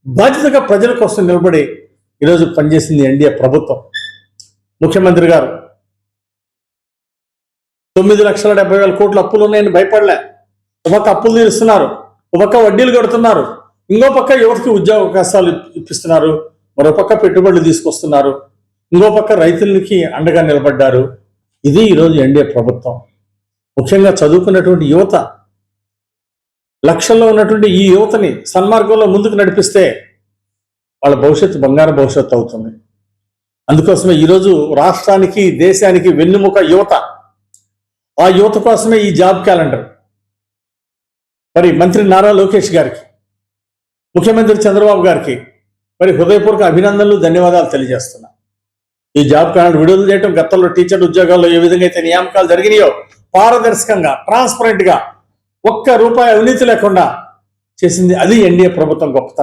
బాధ్యతగా ప్రజల కోసం నిలబడి ఈరోజు పనిచేసింది ఎన్డీఏ ప్రభుత్వం. ముఖ్యమంత్రి గారు 9,70,000 కోట్ల అప్పులు ఉన్నాయని భయపడలే. ఒక పక్క అప్పులు తీరుస్తున్నారు, ఒక పక్క వడ్డీలు కడుతున్నారు, ఇంకో పక్క యువతకి ఉద్యోగ అవకాశాలు ఇప్పిస్తున్నారు, మరో పక్క పెట్టుబడులు తీసుకొస్తున్నారు, ఇంకో పక్క రైతులకి అండగా నిలబడ్డారు. ఇది ఈరోజు ఎన్డీఏ ప్రభుత్వం. ముఖ్యంగా చదువుకున్నటువంటి యువత, లక్షల్లో ఉన్నటువంటి ఈ యువతని సన్మార్గంలో ముందుకు నడిపిస్తే వాళ్ళ భవిష్యత్తు బంగారు భవిష్యత్తు అవుతుంది. అందుకోసమే ఈరోజు రాష్ట్రానికి, దేశానికి వెన్నెముక యువత. ఆ యువత కోసమే ఈ జాబ్ క్యాలెండర్. మరి మంత్రి నారా లోకేష్ గారికి, ముఖ్యమంత్రి చంద్రబాబు గారికి మరి హృదయపూర్వక అభినందనలు, ధన్యవాదాలు తెలియజేస్తున్నా. ఈ జాబ్ క్యాలెండర్ విడుదల చేయడం, గతంలో టీచర్ ఉద్యోగాల్లో ఏ విధంగా అయితే నియామకాలు జరిగినాయో పారదర్శకంగా, ట్రాన్స్పరెంట్ గా, ఒక్క రూపాయి అవినీతి లేకుండా చేసింది అది ఎన్డీఏ ప్రభుత్వం గొప్పతనం.